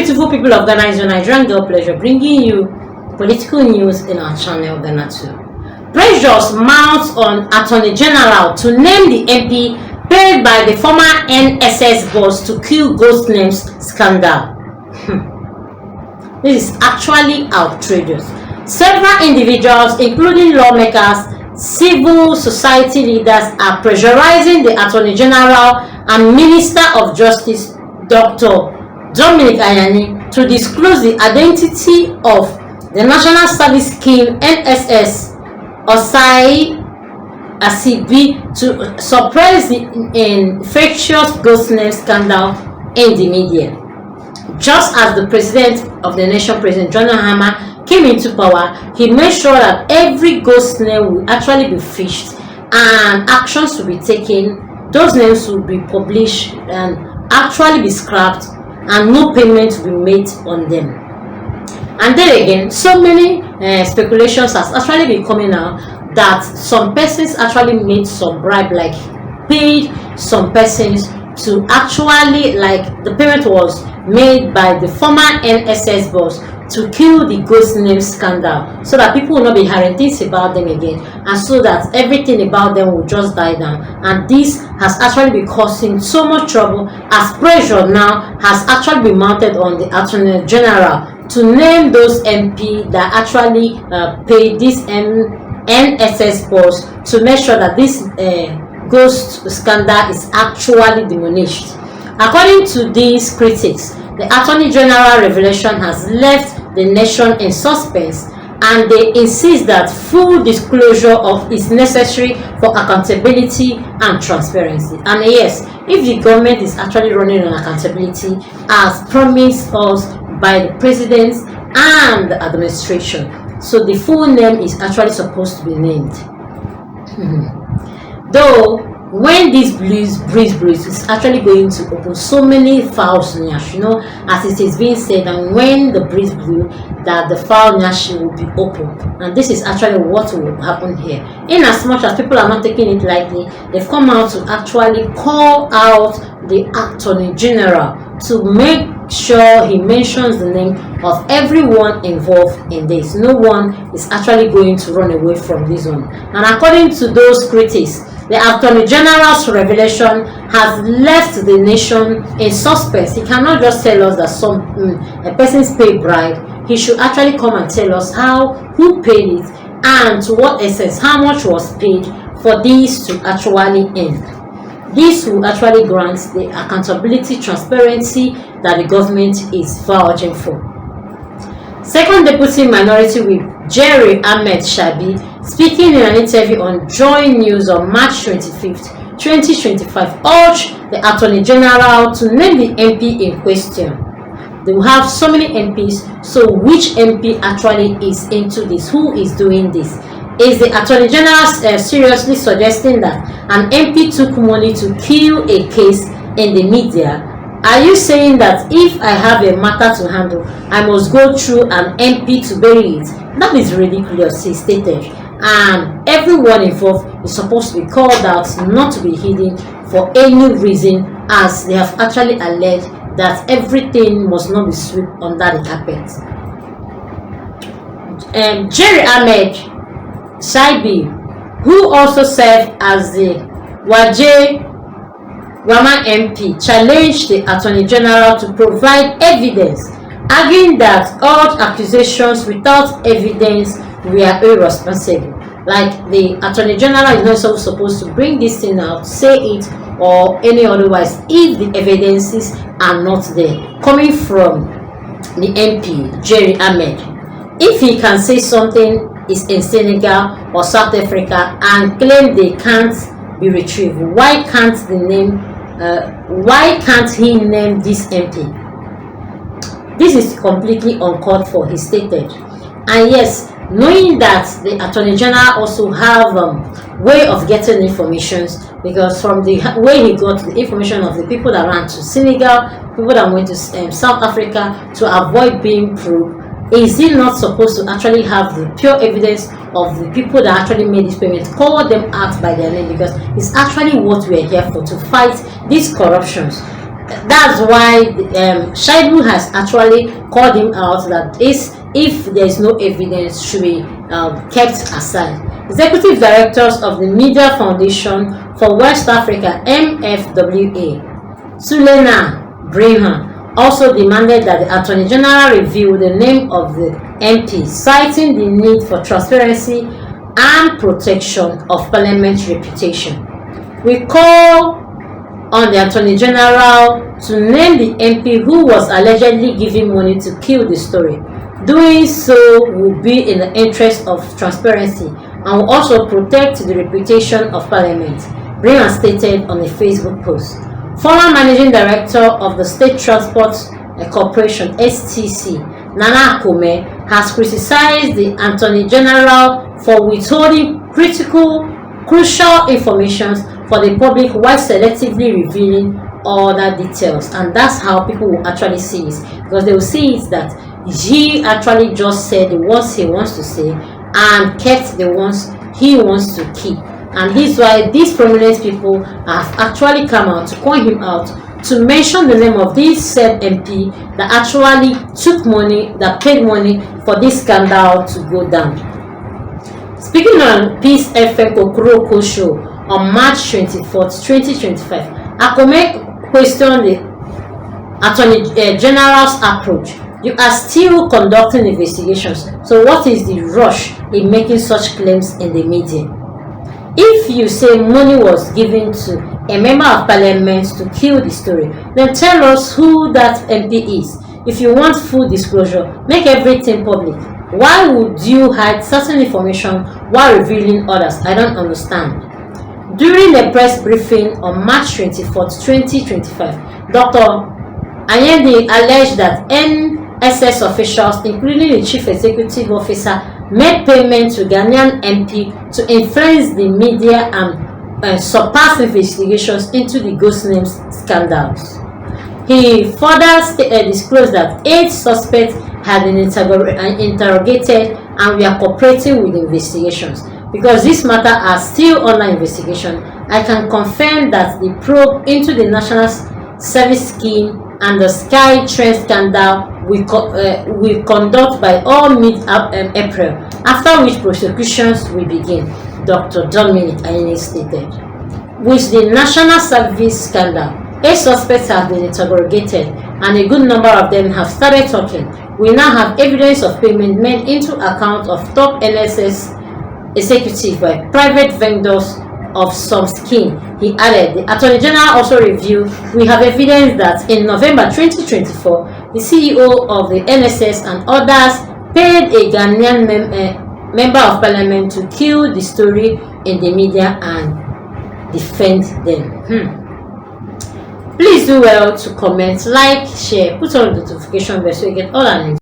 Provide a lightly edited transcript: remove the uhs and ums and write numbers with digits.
beautiful people of Ghana, it's your Nigerian girl Pleasure bringing you political news in our channel Ghanatube. Pressures mount on Attorney General to name the MP paid by the former NSS boss to kill ghost names scandal. This is actually outrageous. Several individuals, including lawmakers, civil society leaders, are pressurizing the Attorney General and Minister of Justice, Dr. Dominic Ayani, to disclose the identity of the National Service Scheme NSS Osai Asibi to suppress the infectious ghost name scandal in the media. Just as the president of the nation, President John Mahama, came into power, he made sure that every ghost name will actually be fished and actions to be taken. Those names will be published and actually be scrapped, and no payment will be made on them. And then again, so many speculations has actually been coming out that some persons actually made some bribe, like paid some persons to actually, like the payment was made by the former NSS boss to kill the ghost name scandal, so that people will not be hearing things about them again, and so that everything about them will just die down. And this has actually been causing so much trouble, as pressure now has actually been mounted on the Attorney General to name those MP that actually paid this NSS boss, to make sure that this ghost scandal is actually demolished. According to these critics, the Attorney General revelation has left the nation in suspense, and they insist that full disclosure is necessary for accountability and transparency. And yes, if the government is actually running on accountability as promised us by the president and the administration, so the full name is actually supposed to be named. Though when this breeze is actually going to open so many fowls nyash, as it is being said, and when the breeze blew, that the fowl nyash will be open, and this is actually what will happen here. In as much as people are not taking it lightly, they've come out to actually call out the Attorney General to make sure he mentions the name of everyone involved in this. No one is actually going to run away from this one. And according to those critics, the Attorney General's revelation has left the nation in suspense. He cannot just tell us that a person's paid bribe. He should actually come and tell us who paid it, and to what extent, how much was paid for this to actually end. This will actually grant the accountability, transparency that the government is vouching for. Second Deputy Minority Whip Jerry Ahmed Shabi, speaking in an interview on Joy News on March 25th, 2025, urged the Attorney General to name the MP in question. They will have so many MPs, so which MP actually is into this? Who is doing this? Is the Attorney General seriously suggesting that an MP took money to kill a case in the media? Are you saying that if I have a matter to handle, I must go through an MP to bury it? That is ridiculous, he stated. And everyone involved is supposed to be called out, not to be hidden for any reason, as they have actually alleged that everything must not be swept under the carpet. Jerry Ahmed Shaibi, who also served as the Waje Rama MP, challenged the Attorney General to provide evidence, arguing that all accusations without evidence were irresponsible. Like, the Attorney General is not supposed to bring this thing out, say it, or any otherwise, if the evidences are not there, coming from the MP, Jerry Ahmed. If he can say something is in Senegal or South Africa and claim they can't be retrieved, why can't he name this MP? This is completely uncalled for, he stated. And yes, knowing that the Attorney General also have way of getting information, because from the way he got the information of the people that ran to Senegal, people that went to South Africa, to avoid being probed, is he not supposed to actually have the pure evidence of the people that actually made this payment, call them out by their name? Because it's actually what we are here for, to fight these corruptions. that's why Shaibu has actually called him out that if there is no evidence, should be kept aside. Executive Directors of the Media Foundation for West Africa (MFWA), Sulena Brigham, also demanded that the Attorney General reveal the name of the MP, citing the need for transparency and protection of Parliament's reputation. We call on the Attorney General to name the MP who was allegedly giving money to kill the story. Doing so will be in the interest of transparency and will also protect the reputation of Parliament, Brigham stated on a Facebook post. Former Managing Director of the State Transport Corporation (STC), Nana Akome, has criticized the Attorney General for withholding crucial information for the public while selectively revealing other details. And that's how people will actually see it, because they will see it that he actually just said the ones he wants to say and kept the ones he wants to keep. And this is why these prominent people have actually come out to call him out, to mention the name of this said MP that actually took money, that paid money for this scandal to go down. Speaking on Peace FM Kokuroko show on March 24th, 2025, Akome questioned the Attorney General's approach. You are still conducting investigations, so what is the rush in making such claims in the media? If you say money was given to a member of Parliament to kill the story, then tell us who that MP is. If you want full disclosure, make everything public. Why would you hide certain information while revealing others? I don't understand. During a press briefing on March 24th, 2025, Dr. Anyedi alleged that NSS officials, including the Chief Executive Officer, made payment to Ghanaian MP to influence the media and surpass investigations into the ghost names scandals. He further disclosed that 8 suspects had been interrogated and we are cooperating with investigations. Because this matter are still under investigation, I can confirm that the probe into the National Service Scheme and the Sky Train scandal will conduct by all mid-April, after which prosecutions will begin, Dr. Dominic Ayeni stated. With the National Service scandal, 8 suspects have been interrogated and a good number of them have started talking. We now have evidence of payment made into account of top NSS executives by private vendors of some scheme. He added, the Attorney General also reviewed, we have evidence that in November 2024, the CEO of the NSS and others paid a Ghanaian member of Parliament to kill the story in the media and defend them. Please do well to comment, like, share, put on the notification bell so you get all our news.